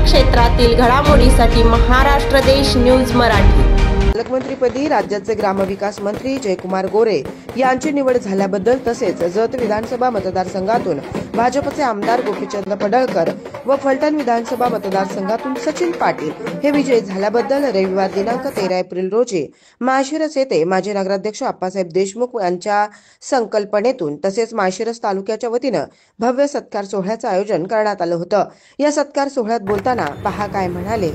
क्षेत्रातील घडामोडींसाठी महाराष्ट्र देश न्यूज मराठी। पालकमंत्रीपदी राज्याचे ग्रामविकास मंत्री जयकुमार गोरे यांची निवड झाल्याबद्दल तसेच जत विधानसभा मतदारसंघातून भाजपचे आमदार गोपीचंद पडळकर व फलटण विधानसभा मतदारसंघातून सचिन पाटील हे विजयी झाल्याबद्दल रविवार दिनांक 13 एप्रिल रोजी माळशिरस येथे माजी नगराध्यक्ष आप्पासाहेब देशमुख यांच्या संकल्पनेतून तसेच माळशिरस तालुक्याच्या वतीने भव्य सत्कार सोहळ्याचे आयोजन करण्यात आले होते। या सत्कार सोहळ्यात बोलताना पहा काय म्हणाले।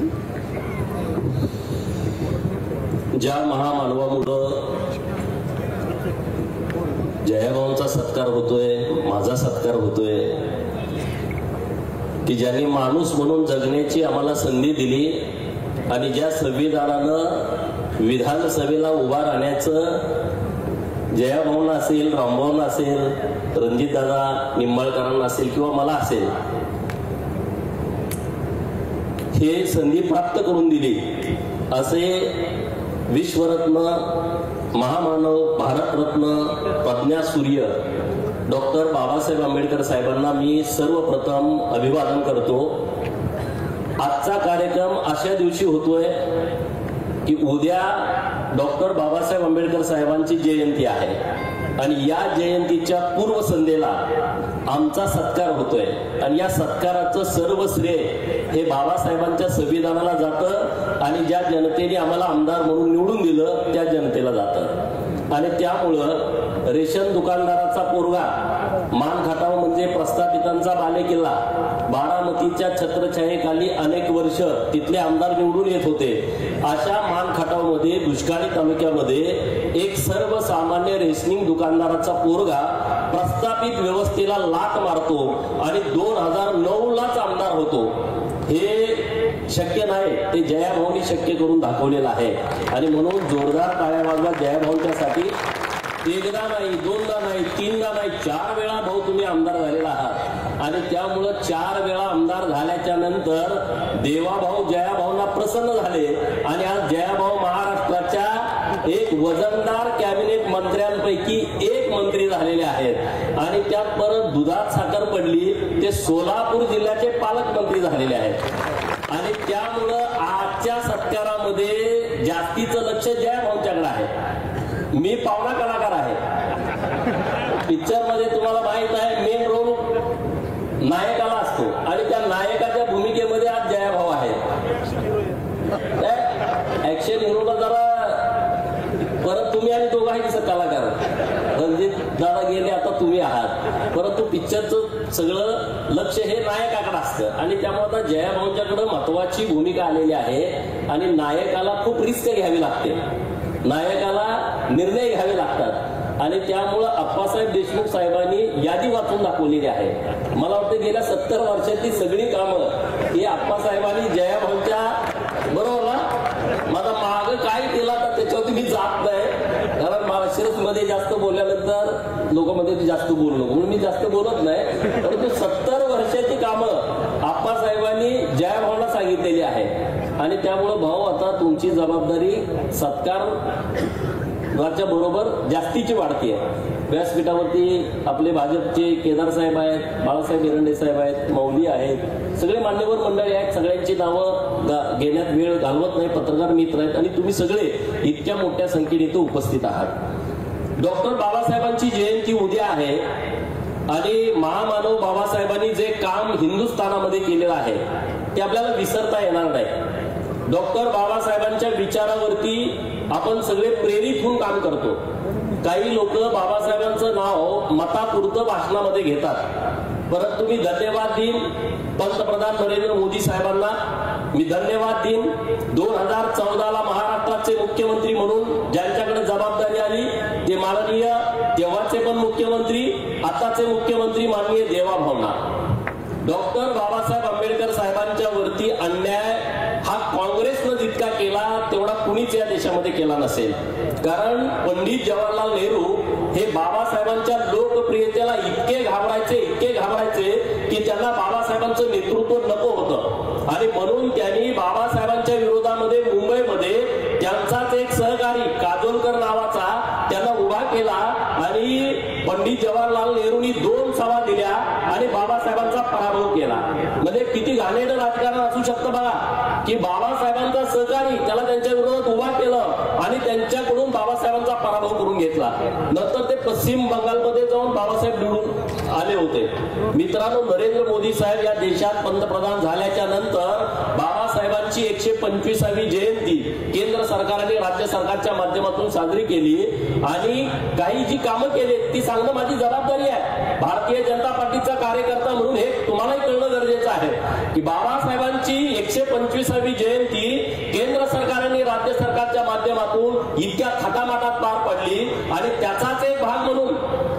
ज्या महामानवामुळे जयाभाऊंचा सत्कार होतोय, माझा सत्कार होतोय, की ज्यांनी माणूस म्हणून जगण्याची आम्हाला संधी दिली आणि ज्या संविधानानं विधानसभेला उभा राहण्याचं जयाभाऊंना असेल, रामभाऊंना असेल, रणजितदादा निंबाळकरांना असेल किंवा मला असेल हे संधी प्राप्त करून दिली असे विश्वरत्न, महामानव, भारतरत्न, प्रज्ञासूर्य डॉक्टर बाबासाहेब आंबेडकर साहेबांना मी सर्वप्रथम अभिवादन करतो। आजचा कार्यक्रम अशा दिवशी होतोय की उद्या डॉक्टर बाबासाहेब आंबेडकर साहेबांची जयंती आहे आणि या जयंतीच्या पूर्वसंध्येला आमचा सत्कार होतोय आणि या सत्काराचं सर्व श्रेय हे बाबासाहेबांच्या संविधानाला जातं आणि ज्या जनतेने आम्हाला आमदार म्हणून निवडून दिलं त्या जनतेला जातं। आणि त्यामुळं रेशन दुकानदाराचा पोरगा, मानखटाव म्हणजे प्रस्थापितांचा बालेकिल्ला, बारामतीच्या छत्रछायेखाली अनेक वर्ष तिथले आमदार निवडून येत होते, अशा मानखटाव मध्ये दुष्काळी तालुक्यामध्ये एक सर्वसामान्य रेशनिंग दुकानदाराचा पोरगा प्रस्थापित व्यवस्थेला लाथ मारतो आणि 2009लाच आमदार होतो। हे शक्य नाही, ते जयाभाऊंनी शक्य करून दाखवलेलं आहे आणि म्हणून जोरदार टाळ्या वाजवा जयाभाऊंच्यासाठी। एकदा नाही, दोनदा नाही, तीनदा नाही, 4 वेळा भाऊ तुम्ही आमदार झालेला आहात आणि त्यामुळे 4 वेळा आमदार झाल्याच्या नंतर देवाभाऊ जयाभाऊंना प्रसन्न झाले आणि आज जयाभाऊ महाराष्ट्राच्या एक वजनदार कॅबिनेट मंत्र्यांपैकी एक मंत्री झालेले आहेत आणि त्यात परत दुधात साखर पडली ते सोलापूर जिल्ह्याचे पालकमंत्री झालेले आहेत आणि त्यामुळं आजच्या सत्कारामध्ये जास्तीचं लक्ष जयाभाऊंच्याकडे आहे। मी पावना कलाकार आहे, पिक्चर मध्ये तुम्हाला माहित आहे मेन रोल नायकाला असतो आणि त्या नायकाच्या भूमिकेमध्ये आज जयाभाऊ आहे। ऍक्शन हिरोला जरा परत तुम्ही आणि दोघं आहे कसं कलाकार, रणजित दादा गेले आता तुम्ही आहात, परंतु पिक्चरचं सगळं लक्ष हे नायकाकडे असतं आणि त्यामुळे आता जयाभाऊंच्याकडे महत्वाची भूमिका आलेली आहे आणि नायकाला खूप रिस्क घ्यावी लागते, नायकाला निर्णय घ्यावे लागतात आणि त्यामुळं आप्पासाहेब देशमुख साहेबांनी यादी वाचून दाखवलेली आहे। मला वाटतं गेल्या 70 वर्षातली सगळी कामं ही आप्पासाहेबांनी जयाभाऊंच्या बरोबर ना, माझा माग काय केला तर त्याच्यावरती मी जात नाही, कारण माळशिरस मध्ये जास्त बोलल्यानंतर लोक मध्ये जास्त बोलू नको म्हणून मी जास्त बोलत नाही, परंतु 70 वर्षाची कामं आप्पासाहेबांनी जयाभाऊंना सांगितलेली आहे आणि त्यामुळं भाऊ आता तुमची जबाबदारी सत्काराच्या बरोबर जास्तीची वाढते। व्यासपीठावरती आपले भाजपचे केदार साहेब आहेत, बाळासाहेब एरंडे साहेब आहेत, मौली आहेत, सगळे मान्यवर मंडळी आहेत, सगळ्यांची नावं घेण्यात वेळ घालवत नाही, पत्रकार मित्र आहेत आणि तुम्ही सगळे इतक्या मोठ्या संख्येने इथे उपस्थित आहात। डॉक्टर बाबासाहेबांची जयंती उद्या आहे आणि महामानव बाबासाहेबांनी जे काम हिंदुस्थानामध्ये केलेलं आहे ते आपल्याला विसरता येणार नाही। डॉक्टर बाबासाहेबांच्या विचारावरती आपण सगळे प्रेरित होऊन काम करतो। काही लोक बाबासाहेबांचं नाव मतापुरतं भाषणामध्ये घेतात, परंतु मी धन्यवाद देईन पंतप्रधान नरेंद्र मोदी साहेबांना, मी धन्यवाद देईन 2014ला महाराष्ट्राचे मुख्यमंत्री म्हणून ज्यांच्याकडे जबाबदारी आली ते माननीय तेव्हाचे पण मुख्यमंत्री, आताचे मुख्यमंत्री माननीय देवाभाऊंना। डॉक्टर बाबासाहेब आंबेडकर साहेबांच्या वरती अन्याय हा काँग्रेसनं जितका केला तेवढा कुणीच या देशामध्ये केला नसेल, कारण पंडित जवाहरलाल नेहरू हे बाबासाहेबांच्या लोकप्रियतेला इतके घाबरायचे की त्यांना बाबासाहेबांचं नेतृत्व नको होतं आणि म्हणून त्यांनी बाबासाहेबांच्या विरोधामध्ये मुंबईमध्ये त्यांचाच एक सहकारी काजोलकर नावाचा त्यांना उभा केला आणि पंडित जवाहरलाल नेहरूंनी 2 सभा दिल्या आणि बाबासाहेबांचा पराभव केला। म्हणजे किती घाणेरडं राजकारण असू शकतं बघा, की बाबासाहेबांचा सहकारी त्याला त्यांच्या विरोधात उभा केलं आणि त्यांच्याकडून बाबासाहेबांचा पराभव करून घेतला. नंतर ते पश्चिम बंगालमध्ये जाऊन बाबासाहेब निवडून आले होते. मित्रांनो, नरेंद्र मोदी साहेब या देशात पंतप्रधान झाल्याच्या नंतर बाबासाहेबांची 125वी जयंती केंद्र सरकारने राज्य सरकारच्या माध्यमातून साजरी केली आणि काही जी कामं केली ती सांगणं माझी जबाबदारी आहे. भारतीय जनता पार्टीचा कार्यकर्ता म्हणून हे तुम्हालाही कळणं गरजेचं आहे की बाबासाहेबांची 125वी जयंती केंद्र सरकारने राज्य सरकारच्या माध्यमातून इतक्या थाटामाटात पार पडली आणि त्याचाच एक भाग म्हणून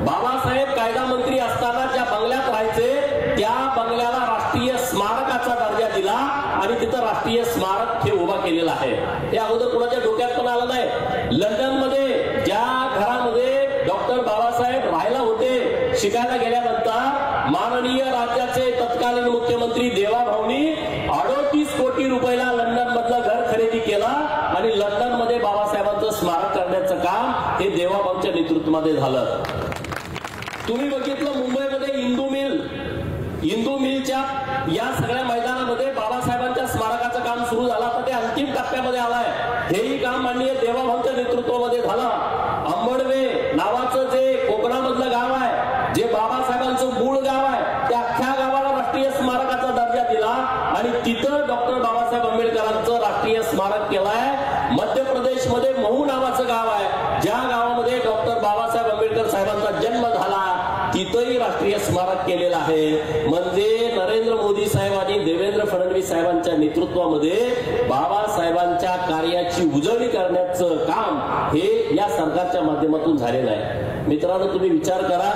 बाबासाहेब कायदा मंत्री असताना ज्या बंगल्यात राहायचे त्या बंगल्याला राष्ट्रीय स्मारकाचा दर्जा दिला आणि तिथं राष्ट्रीय स्मारक हे उभा केलेलं आहे. हे अगोदर कोणाच्या डोक्यात पण आलं नाही. लंडनमध्ये ज्या घरामध्ये डॉक्टर बाबासाहेब राहायला होते, शिकायला गेल्यानंतर माननीय राज्याचे तत्कालीन मुख्यमंत्री देवाभाऊनी 38 कोटी रुपयाला लंडन मधलं घर खरेदी केलं आणि लंडन मध्ये बाबासाहेबांचं स्मारक करण्याचं काम हे देवाभाऊच्या नेतृत्वामध्ये झालं. तुम्ही बघितलं मुंबईमध्ये इंदू मिलच्या या सगळ्या मैदानामध्ये बाबासाहेबांच्या स्मारकाचं काम सुरू झालं, तर ते अंतिम टप्प्यामध्ये आलाय. हेही काम माननीय देवाभाऊच्या नेतृत्वामध्ये झालं. अंबडवे नावाचं जे कोकणामधलं गाव आहे, जे बाबासाहेबांचं मूळ गाव आहे, त्या अख्ख्या गावाला राष्ट्रीय स्मारकाचा दर्जा दिला आणि तिथं डॉक्टर बाबासाहेब आंबेडकरांचं राष्ट्रीय स्मारक केलंय. मध्य प्रदेशमध्ये महू नावाचं गाव आहे, ज्या गावामध्ये डॉक्टर बाबासाहेब आंबेडकर साहेबांचा जन्म झाला, तिथंही राष्ट्रीय स्मारक केलेलं आहे. म्हणजे नरेंद्र मोदी साहेब आणि देवेंद्र फडणवीस साहेबांच्या नेतृत्वामध्ये बाबासाहेबांच्या कार्याची उजळणी करण्याचं काम हे या सरकारच्या माध्यमातून झालेलं आहे. मित्रांनो, तुम्ही विचार करा,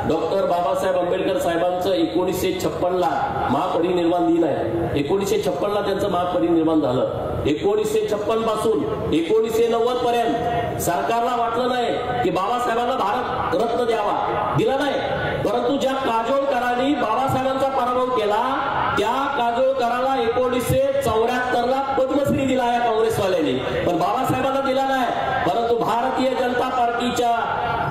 डॉक्टर बाबासाहेब आंबेडकर साहेबांचं 1956ला महापरिनिर्वाण दिन आहे. 1956ला त्यांचं महापरिनिर्वाण झालं. 1956 पासून 1990 पर्यंत सरकारला वाटलं नाही की बाबासाहेबांना भारत रत्न द्यावा, दिला नाही. परंतु ज्या काजोळकरांनी बाबासाहेबांचा पराभव केला त्या काजोळकराला 1974ला पद्मश्री दिला आहे काँग्रेसवाल्यांनी, पण बाबासाहेबांना दिला नाही. परंतु भारतीय जनता पार्टीच्या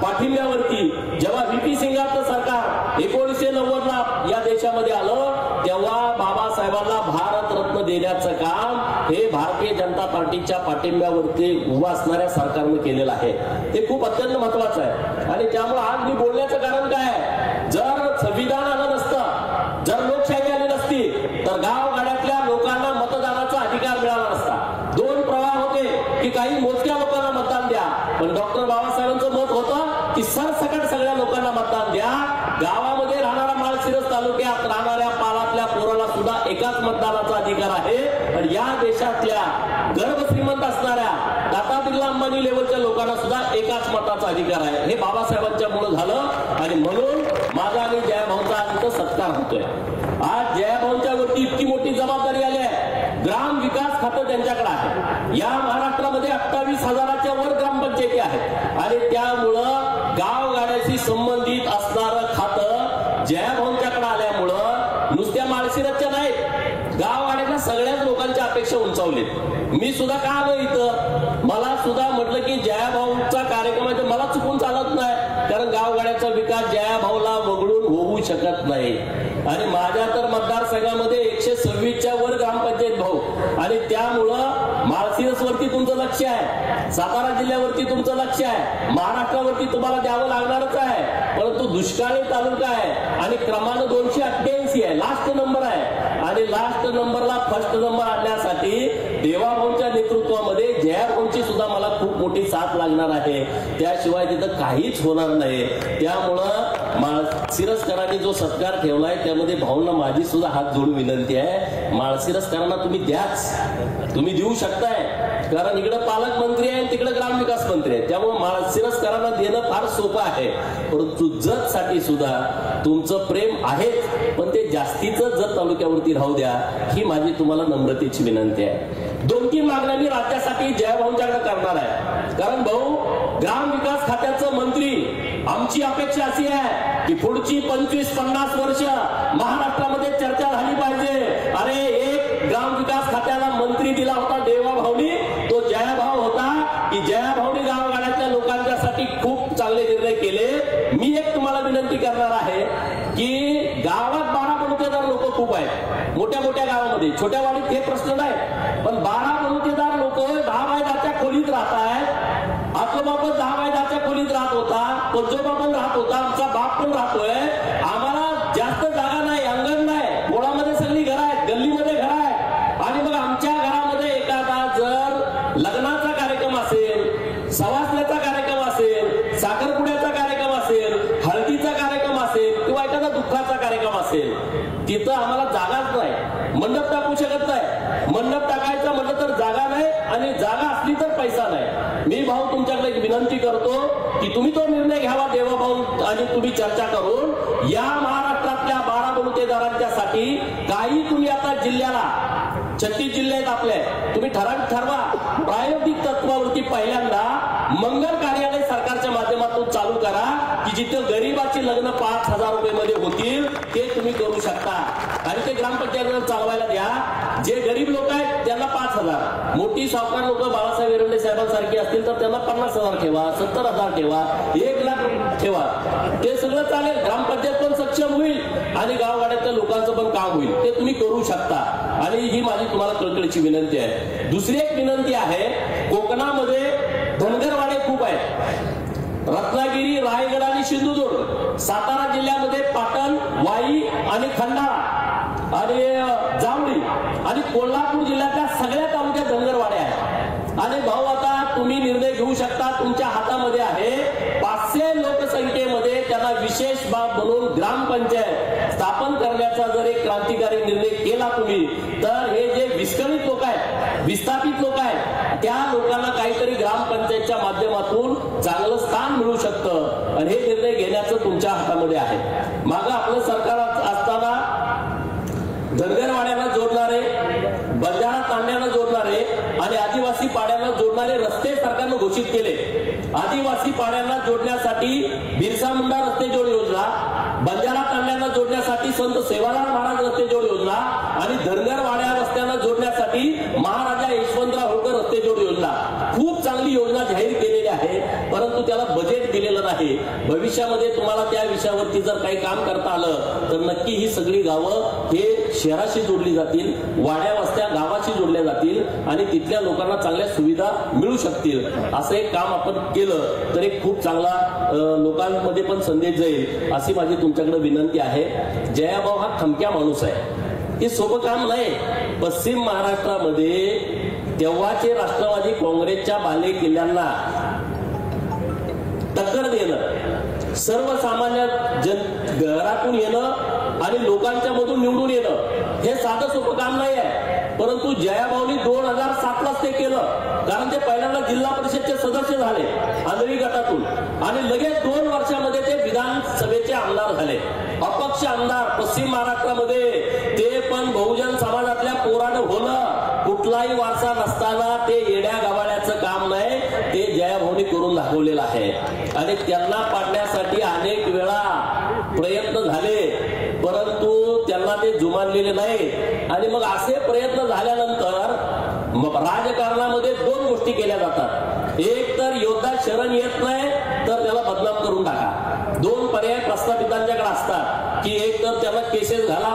पाठिंब्यावरती जेव्हा व्हीपी सिंगाचं सरकार 1990ला या देशामध्ये आलं तेव्हा बाबासाहेबांना भारत रत्न देण्याचं काम हे भारतीय जनता पार्टीच्या पाठिंब्यावरती उभा असणाऱ्या सरकारने केलेलं आहे. हे खूप अत्यंत महत्वाचं आहे आणि त्यामुळे आज मी बोलण्याचं कारण काय आहे, जर संविधान आलं नसतं, जर लोकशाही आली नसती तर गावगाड्यातल्या लोकांना मतदानाचा अधिकार मिळाला नसता. दोन प्रवाह होते की काही मोजक्या लोकांना मतदान द्या, पण डॉक्टर बाबासाहेबांचं मत होतं की सरसकट सगळ्या लोकांना मतदान द्या. गावामध्ये राहणारा माळशिरस तालुक्यात राहणाऱ्या पालातल्या पोराला सुद्धा एकाच मतदानाचा अधिकार आहे. पण या देशातल्या गर्भश्रीमंत असणाऱ्या टाटा बिर्ला अंबानी लेवलच्या लोकांना सुद्धा एकाच मताचा अधिकार आहे. हे बाबासाहेबांच्या मुळे झालं आणि म्हणून माझा आणि जयाभाऊंचा आज इथं सत्कार होतोय. आज जयाभाऊंच्या वरती इतकी मोठी जबाबदारी आली आहे. ग्राम विकास खातं त्यांच्याकडे आहे. या महाराष्ट्रामध्ये 28,000च्या वर ग्रामपंचायती आहेत आणि त्यामुळं गावगाड्याशी संबंधित असणारं खातं जयाभाऊंच्याकडे आल्यामुळं नुसत्या माळशिरसच्या नाहीत, गावगाड्याच्या सगळ्याच लोकांच्या अपेक्षा उंचावलीत. मी सुद्धा का आलो इथं, मला सुद्धा म्हटलं की जयाभाऊंचा कार्यक्रम आहे, मला चुकून चालत नाही, कारण गावगाड्याचा विकास जयाभाऊला वगळून होऊ शकत नाही. आणि माझ्या तर मतदारसंघामध्ये 126च्या वर ग्रामपंचायत भाऊ आणि त्यामुळं माळशिरस वरती तुमचं लक्ष आहे, सातारा जिल्ह्यावरती तुमचं लक्ष आहे, महाराष्ट्रावरती तुम्हाला द्यावं लागणारच आहे. परंतु दुष्काळी तालुका आहे आणि क्रमांक 288 आहे, लास्ट नंबर आहे आणि लास्ट नंबरला फर्स्ट नंबर आणण्यासाठी देवाभाऊंच्या नेतृत्वामध्ये जयाभाऊंची सुद्धा मला खूप मोठी साथ लागणार आहे. त्याशिवाय तिथं काहीच होणार नाही. त्यामुळं माळशिरसकरांनी जो सत्कार ठेवलाय त्यामध्ये भाऊंना माझी सुद्धा हात जोडून विनंती आहे, माळशिरसकरांना तुम्ही द्याच, तुम्ही देऊ शकताय, कारण इकडे पालकमंत्री आहे तिकडे ग्रामविकास मंत्री आहे. त्यामुळे माळशिरसकरांना देणं फार सोपं आहे. परंतु जतसाठी सुद्धा तुमचं प्रेम आहेच, पण ते जास्तीचं जत तालुक्यावरती राहू द्या, ही माझी तुम्हाला नम्रतेची विनंती आहे. 2-3 मागण्या मी राज्यासाठी जयाभाऊंच्याकडे करणार आहे, कारण भाऊ ग्रामविकास खात्याचं मंत्री, आमची अपेक्षा अशी आहे की पुढची 25-50 वर्ष महाराष्ट्रामध्ये चर्चा झाली पाहिजे. अरे एक ग्रामविकास खात्याला मंत्री दिला होता देवाभाऊनी, तो जयाभाऊ होता की जयाभाऊनी गावगाड्यातल्या लोकांच्यासाठी खूप चांगले निर्णय केले. मी एक तुम्हाला विनंती करणार आहे की गावात 12 बलुतेदार लोक खूप आहेत मोठ्या मोठ्या गावामध्ये. छोट्या वाडीत हे प्रश्न नाही, पण 12 बलुतेदार लोक 10 बाय 10च्या खोलीत राहत आहेत. आजोबा पण 10 बाय 10च्या खोलीत राहत होता, पंजोबा पण राहत होता, आमचा बाप पण राहतोय. आम्हाला जास्त जागा नाही, अंगण नाही, बोळामध्ये सगळी घरं आहेत, गल्लीमध्ये घर आहे. आणि मग आमच्या घरामध्ये एखादा जर लग्नाचा कार्यक्रम असेल, सवासण्याचा कार्यक्रम असेल, साखरपुड्याचा कार्यक्रम असेल, हळदीचा कार्यक्रम असेल किंवा एखादा दुःखाचा कार्यक्रम असेल, तिथं आम्हाला जागाच नाही, मंडप टाकू शकत नाही. मंडप टाकायचं म्हटलं तर जागा नाही, आणि जागा असली तर पैसा नाही. मी भाऊ तुमच्याकडे एक विनंती करतो की तुम्ही तो निर्णय घ्यावा देवा भाऊ, आणि तुम्ही चर्चा करून या महाराष्ट्रातल्या 12 बलुतेदारांच्यासाठी काही तुम्ही आता जिल्ह्याला 36 जिल्हे आहेत आपले, तुम्ही ठरवा. प्रायोगिक तत्वावरती पहिल्यांदा मंगल कार्यालय सरकारच्या माध्यमातून चालू करा की जिथे गरीबाची लग्न 5,000 रुपये मध्ये होतील ते तुम्ही करू शकता. आणि ते ग्रामपंचायतीला चालवायला द्या. जे गरीब लोक आहेत त्यांना 5,000, मोठी सावकार लोक बाळासाहेब एरंडे साहेबांसारखी असतील तर त्यांना 50,000 ठेवा, 70,000 ठेवा, 1,00,000 ठेवा. ते सगळं चालेल. ग्रामपंचायत पण सक्षम होईल आणि गावगाड्यातल्या लोकांचं पण काम होईल. ते तुम्ही करू शकता. आणि ही माझी तुम्हाला कळकळीची विनंती आहे. दुसरी एक विनंती आहे, कोकणामध्ये धनगरवाडे खूप आहेत. रत्नागिरी, रायगड आणि सिंधुदुर्ग, सातारा जिल्ह्यामध्ये पाटण, वाई आणि खंडाळा आणि जावळी, आणि कोल्हापूर जिल्ह्यातल्या सगळ्या तालुक्यात धनगरवाडे आहेत. आणि भाऊ आता तुम्ही निर्णय घेऊ शकता, तुमच्या हातामध्ये आहे. 500 लोकसंख्येमध्ये त्यांना विशेष बाब म्हणून ग्रामपंचायत स्थापन करण्याचा जर एक क्रांतिकारी निर्णय केला तुम्ही, तर हे जे विस्कळीत लोक आहेत, विस्थापित लोक आहेत, त्या लोकांना काहीतरी ग्रामपंचायतच्या माध्यमातून चांगलं स्थान मिळू शकतं. आणि हे निर्णय घेण्याचं तुमच्या हातामध्ये आहे. मागं आपलं सरकार असताना धनगरवाड्यांना जोडणारे, बंजारा तांड्यांना जोडणारे आणि आदिवासी पाड्यांना जोडणारे रस्ते सरकारनं घोषित केले. आदिवासी पाड्यांना जोडण्यासाठी बिरसा मुंडा रस्ते जोड योजना, बंजारा तांड्यांना जोडण्यासाठी संत सेवालाल महाराज रस्ते जोड योजना आणि धनगरवाड्या रस्त्यांना जोडण्यासाठी महाराजा यशवंतराव होळकर रस्ते जोड योजना. खूप चांगली योजना जाहीर केलेली आहे, परंतु त्याला बजेट दिलेलं नाही. भविष्यामध्ये तुम्हाला त्या विषयावरती जर काही काम करता आलं तर नक्की ही सगळी गावं हे शहराशी जोडली जातील, वाड्या वस्त्या गावाशी जोडल्या जातील आणि तिथल्या लोकांना चांगल्या सुविधा मिळू शकतील. असं एक काम आपण केलं तर एक खूप चांगला लोकांमध्ये पण संदेश जाईल, अशी माझी तुमच्याकडे विनंती आहे. जयाभाऊ हा खमक्या माणूस आहे, हे सोपं काम नाही. पश्चिम महाराष्ट्रामध्ये तेव्हाचे राष्ट्रवादी काँग्रेसच्या बाले किल्ल्यांना टक्कर देणं, सर्वसामान्य घरातून येणं आणि लोकांच्या मधून निवडून येणं हे साधं सोपं काम नाही आहे. परंतु जयाभाऊनी 2007लाच ते केलं, कारण ते पहिल्यांदा जिल्हा परिषदचे सदस्य झाले आंधळी गटातून आणि लगेच 2 वर्षामध्ये ते विधानसभेचे आमदार झाले, अपक्ष आमदार पश्चिम महाराष्ट्रामध्ये. ते पण बहुजन समाजातल्या पोरानं होणं, कुठलाही वारसा नसताना ते येड्या गवाड्याचं काम नाही, ते जयाभाऊनी करून दाखवलेलं आहे. आणि त्यांना पाडण्यासाठी अनेक वेळा प्रयत्न झाले, परंतु त्यांना ते जुमानलेले नाही. आणि मग असे प्रयत्न झाल्यानंतर राजकारणामध्ये 2 गोष्टी केल्या जातात. एक तर योद्धा शरण येत नाही तर त्याला बदनाम करून टाका. 2 पर्याय प्रस्थापितांच्याकडे असतात की एक तर त्याला केसेस घाला,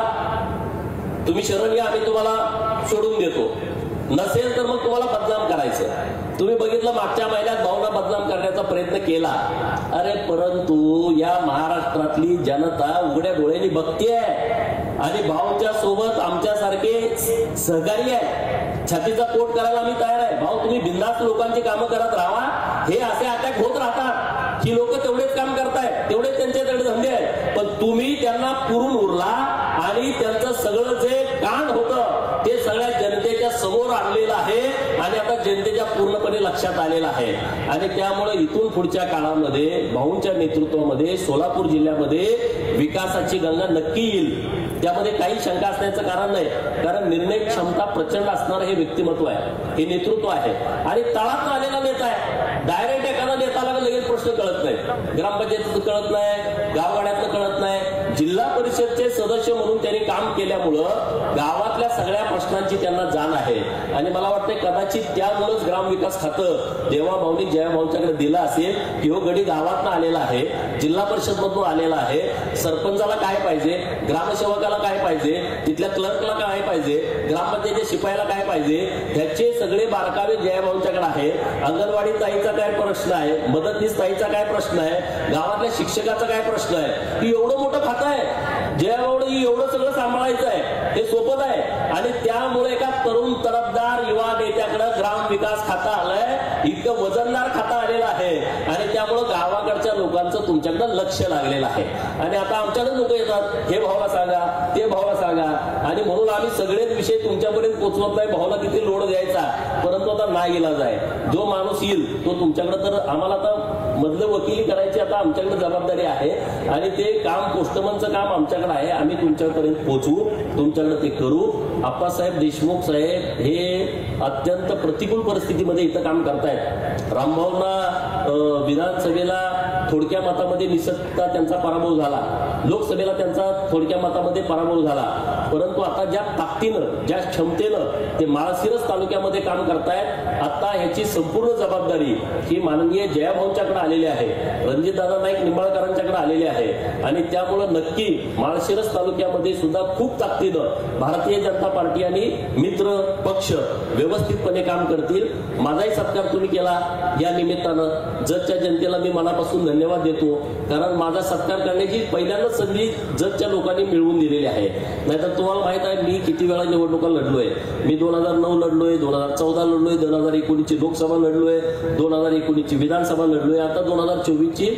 तुम्ही शरण या आम्ही तुम्हाला सोडून देतो, नसेल तर मग तुम्हाला बदनाम करायचं. तुम्ही बघितलं मागच्या महिन्यात भाऊंना बदनाम करण्याचा प्रयत्न केला. अरे परंतु या महाराष्ट्रातली जनता उघड्या डोळ्यांनी बघतीये आणि भाऊंच्या सोबत आमच्यासारखे सहकारी आहे. छातीचा पोट करायला आम्ही तयार आहे. भाऊ तुम्ही बिनधास्त लोकांची कामं करत राहा. हे असे अटॅक होत राहतात की लोक तेवढेच काम करतायत, तेवढेच त्यांच्याकडे धंदे आहेत, पण तुम्ही त्यांना पुरून उरला आणि त्यांचं सगळं जे कांड होतं ते सगळ्या जनतेच्या समोर आणलेलं आहे आणि आता जनतेच्या पूर्णपणे लक्षात आलेलं आहे. आणि त्यामुळे इथून पुढच्या काळामध्ये भाऊंच्या नेतृत्वामध्ये सोलापूर जिल्ह्यामध्ये विकासाची गंगा नक्की येईल, त्यामध्ये काही शंका असण्याचं कारण नाही. कारण निर्णय क्षमता प्रचंड असणारं हे व्यक्तिमत्व आहे, हे नेतृत्व आहे आणि तळात आलेला नेता आहे. डायरेक्ट एखादा नेताला लगेच प्रश्न कळत नाही, ग्रामपंचायतीचं कळत नाही, गावगाड्यातलं कळत नाही, जिल्हा परिषद परिषदचे सदस्य म्हणून त्यांनी काम केल्यामुळं गावातल्या सगळ्या प्रश्नांची त्यांना जाण आहे आणि मला वाटतं कदाचित त्यामुळेच ग्रामविकास खातं देवाभाऊनी जयाभाऊंच्याकडे दिलं असेल की हो गडी गावातनं आलेला आहे, जिल्हा परिषद मधून आलेला आहे, सरपंचाला काय पाहिजे, ग्रामसेवकाला काय पाहिजे, तिथल्या क्लर्कला काय पाहिजे, ग्रामपंचायतीच्या शिपायाला काय पाहिजे, ह्याचे सगळे बारकावे जयाभाऊंच्याकडे आहे. अंगणवाडी ताईचा काय प्रश्न आहे, मदतनीस ताईचा काय प्रश्न आहे, गावातल्या शिक्षकाचा काय प्रश्न आहे, की एवढं मोठं खातं आहे जयाभाऊने एवढं सगळं सांभाळायचं आहे, हे सोपं आहे. आणि त्यामुळे एका तरुण तरफदार युवा नेत्याकडे ग्राम विकास खातं आलंय, इतकं वजनदार खातं आलेलं आहे आणि त्यामुळे गावाकडच्या लोकांचं तुमच्याकडे लक्ष लागलेलं आहे. आणि आता आमच्याकडे लोक येतात, हे भावाला सांगा, ते भावाला सांगा, आणि म्हणून आम्ही सगळेच विषय तुमच्यापर्यंत पोहोचवत नाही. भावाला किती लोड द्यायचा, परंतु आता नाही इलाज आहे. जो माणूस येईल तो तुमच्याकडे, तर आम्हाला आता मधलं वकिली करायची आता आमच्याकडे जबाबदारी आहे आणि ते काम पोस्टमनचं काम आमच्याकडे आहे. आम्ही तुमच्यापर्यंत पोहोचवू, तुमच्याकडे ते करू. आप्पासाहेब देशमुख साहेब हे अत्यंत प्रतिकूल परिस्थितीमध्ये इथं काम करतायत. रामभाऊंना विधानसभेला थोडक्या मतामध्ये निसटता त्यांचा पराभव झाला, लोकसभेला त्यांचा थोडक्या मतामध्ये पराभव झाला, परंतु आता ज्या ताकदीनं, ज्या क्षमतेनं ते माळशिरस तालुक्यामध्ये काम करतायत, आता ह्याची संपूर्ण जबाबदारी ही माननीय जयाभाऊंच्याकडे आलेली आहे, रणजितदादा नाईक निंबाळकरांच्याकडे आलेली आहे. आणि त्यामुळं नक्की माळशिरस तालुक्यामध्ये सुद्धा खूप ताकदीनं भारतीय जनता पार्टी आणि मित्र पक्ष व्यवस्थितपणे काम करतील. माझाही सत्कार तुम्ही केला, या निमित्तानं जतच्या जनतेला मी मनापासून धन्यवाद देतो, कारण माझा सत्कार करण्याची पहिल्यांदाच संधी जतच्या लोकांनी मिळवून दिलेली आहे. नाहीतर तुम्हाला माहित आहे मी किती वेळा निवडणुका लढलोय. मी 2009 लढलोय, 2014 लढलोय, 2019 ची लोकसभा लढलोय, 2019 ची विधानसभा लढलोय, आता 2024 ची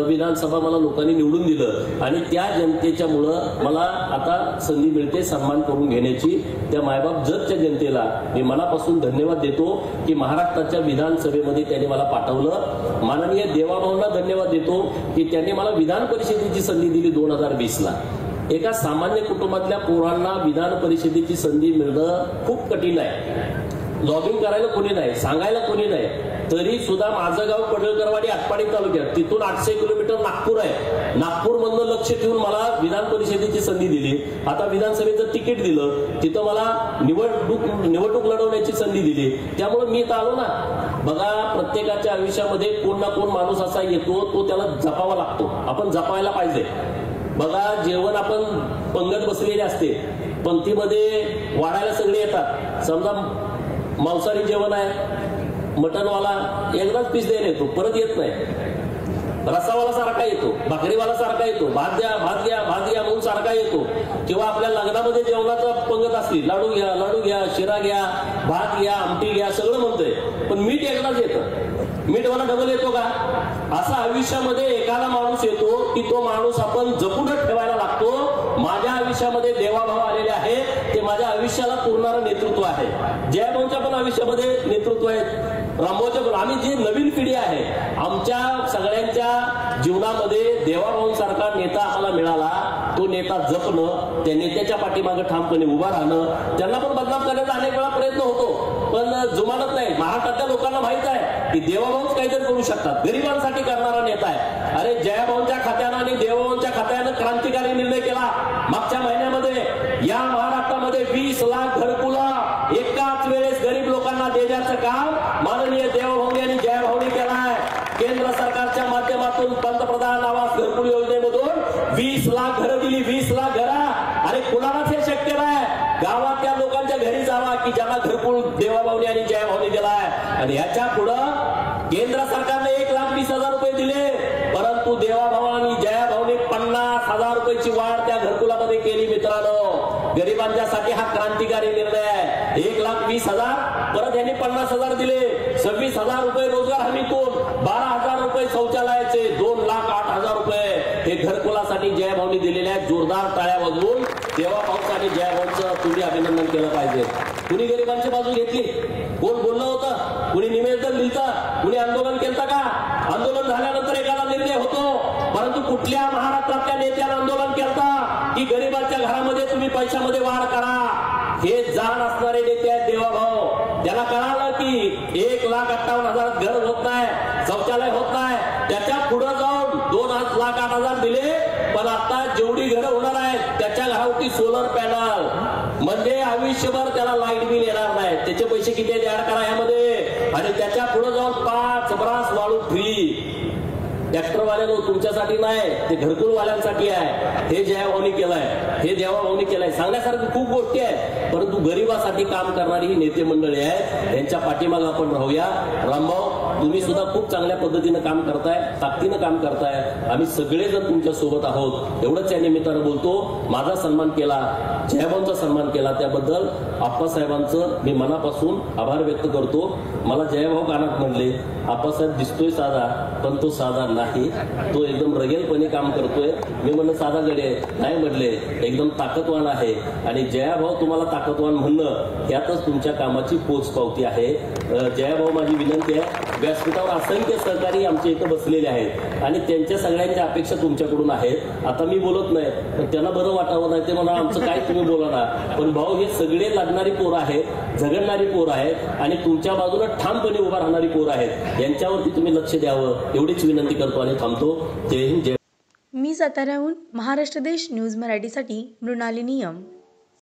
विधानसभा मला लोकांनी निवडून दिलं आणि त्या जनतेच्या मुळे मला आता संधी मिळते सन्मान करून घेण्याची. त्या मायबाप जतच्या जनतेला मी मनापासून धन्यवाद देतो की महाराष्ट्राच्या विधानसभेमध्ये त्यांनी मला पाठवलं. माननीय देवाभाऊंना धन्यवाद देतो की त्यांनी मला विधान परिषदेची संधी दिली 2020 ला. एका सामान्य कुटुंबातल्या पोरांना विधान परिषदेची संधी मिळणं खूप कठीण आहे. लॉबिंग करायला कोणी नाही, सांगायला कोणी नाही, तरी सुद्धा माझं गाव पडळकरवाडी आटपाडी तालुक्यात, तिथून 800 किलोमीटर नागपूर आहे, नागपूरमधनं लक्ष ठेवून मला विधान परिषदेची संधी दिली. आता विधानसभेचं तिकीट दिलं, तिथं मला निवडणूक लढवण्याची संधी दिली. त्यामुळे मी इथं आलो ना. बघा, प्रत्येकाच्या आयुष्यामध्ये कोण ना कोण माणूस असा येतो, तो त्याला जपावा लागतो, आपण जपायला पाहिजे. बघा, जेवण आपण पंगत बसलेले असते, पंक्तीमध्ये वाढायला सगळे येतात. समजा मांसाहारी जेवण आहे, मटनवाला एकदाच पीस द्यायला येतो, परत येत नाही. रसावाला सारखा येतो, भाकरीवाला सारखा येतो, भात द्या भात घ्या भात घ्या म्हणून सारखा येतो. किंवा आपल्या लग्नामध्ये जेवणाचा पंगत असली, लाडू घ्या, शिरा घ्या, भात घ्या, आमटी घ्या, सगळं म्हणतोय, पण मीठ एकदाच येतं. मीठवाला डबल येतो का? असा आयुष्यामध्ये एखादा माणूस येतो की तो माणूस आपण जपूनच ठेवायला लागतो. माझ्या आयुष्यामध्ये देवाभाऊ आलेले आहे, ते माझ्या आयुष्याला पुरणारं नेतृत्व आहे. जयाभाऊंच्या पण आयुष्यामध्ये नेतृत्व आहे, रामभाऊच्या पण. आम्ही जी नवीन पिढी आहे, आमच्या सगळ्यांच्या जीवनामध्ये देवाभाऊंसारखा नेता आम्हाला मिळाला. तो नेता जपणं, त्या नेत्याच्या पाठीमागे ठामपणे उभा राहणं. त्यांना पण बदनाम करण्याचा अनेक वेळा प्रयत्न होतो, पण जुमानत नाही. महाराष्ट्रातल्या लोकांना माहित आहे की देवाभाऊच काहीतरी करू शकतात, गरिबांसाठी करणारा नेता आहे. अरे, जयाभाऊंच्या खात्यानं आणि देवाभाऊंच्या खात्यानं क्रांतिकारी निर्णय केला. मागच्या महिन्यामध्ये या महाराष्ट्रामध्ये 20 लाख घरकुला एकाच वेळेस गरीब लोकांना देण्याचं काम माननीय देवाभाऊ यांनी जयाभाऊंनी केलं आहे. केंद्र सरकारच्या माध्यमातून पंतप्रधान आवास घरकुल योजनेमधून 20 लाख घरं दिली, 20 लाख घरं. अरे, कुणालाच हे शक्य नाही. गावातल्या लोकांच्या घरी जावा की ज्यांना घरकुल देवाभाऊनी आणि जयाभाऊनी दिला आहे. आणि ह्याच्या पुढं केंद्र सरकारने 1,20,000 रुपये दिले, परंतु देवाभाऊ आणि जयाभाऊनी 50,000 रुपयाची वाढ त्या घरकुलामध्ये केली. मित्रांनो, गरिबांच्यासाठी हा क्रांतिकारी निर्णय आहे. 1,20,000 परत यांनी 50,000 दिले, 26,000 रुपये रोजगार हमीतून, 12,000 रुपये शौचालयाचे, 2,08,000 रुपये हे घरकुलासाठी जयाभाऊनी दिलेले आहेत. जोरदार टाळ्या वाजवून देवाभाऊचं आणि जयाभाऊचं तुम्ही अभिनंदन केलं पाहिजे. कुणी गरिबांची बाजू घेतली? कोण बोललं होतं? कुणी निवेदन लिहिलं? कुणी आंदोलन केलं का? आंदोलन झाल्यानंतर एखादा निर्णय होतो, परंतु कुठल्या महाराष्ट्रातल्या नेत्यानं आंदोलन केलं की गरिबांच्या घरामध्ये तुम्ही पैशामध्ये वाढ करा? हे जाण असणारे नेते आहेत देवाभाऊ. त्याला कळालं की 1,58,000 घर होत नाही, शौचालय होत नाही, त्याच्या पुढे जाऊन 5,08,000 दिले, पण आता जेवढी घरं होणार आहेत त्याच्या घरावरती सोलर पॅनल, म्हणजे आयुष्यभर त्याला लाईट बिल येणार नाही. त्याचे पैसे किती ऍड करा यामध्ये, आणि त्याच्या पुढे जाऊन 5 ब्रास वाळू फ्री. ट्रॅक्टरवाल्यानं तुमच्यासाठी नाही, ते घरकुलवाल्यांसाठी आहे. हे जयाभाऊनी केलंय, हे देवाभाऊनी केलंय. सांगण्यासारखी खूप गोष्टी आहेत, परंतु गरिबासाठी काम करणारी ही नेते मंडळी आहेत, यांच्या पाठीमागे आपण राहूया. रामभाऊ, तुम्ही सुद्धा खूप चांगल्या पद्धतीनं काम करताय, ताकदीनं काम करताय. आम्ही सगळेजण तुमच्या सोबत आहोत, एवढंच या निमित्तानं बोलतो. माझा सन्मान केला, जयाभाऊंचा सन्मान केला, त्याबद्दल आप्पासाहेबांचं मी मनापासून आभार व्यक्त करतो. मला जयाभाऊ कानात म्हणले, आप्पासाहेब दिसतोय साधा, पण तो साधा नाही, तो एकदम रगेलपणे काम करतोय. मी म्हणलं साधा गडे नाही म्हटले, एकदम ताकदवान आहे. आणि जयाभाऊ तुम्हाला ताकदवान म्हणणं यातच तुमच्या कामाची पोचपावती आहे. जयाभाऊ, माझी विनंती आहे, व्यासपीठावर असंख्य सहकारी आमच्या इथं बसलेले आहेत आणि त्यांच्या सगळ्यांच्या अपेक्षा तुमच्याकडून आहेत. आता मी बोलत नाही, पण त्यांना बरं वाटावं नाही, ते म्हणा आमचं काय तुम्ही बोला ना. पण भाऊ, हे सगळे लागणारी पोरं आहेत, झगडणारी पोरं आहेत आणि तुमच्या बाजूला ठामपणे उभा राहणारी पोरं आहेत. यांच्यावरती तुम्ही लक्ष द्यावं एवढीच विनंती करतो आणि थांबतो. जय हिंद, जय. मी साताऱ्याहून महाराष्ट्र देश न्यूज मराठीसाठी मृणाली नियम.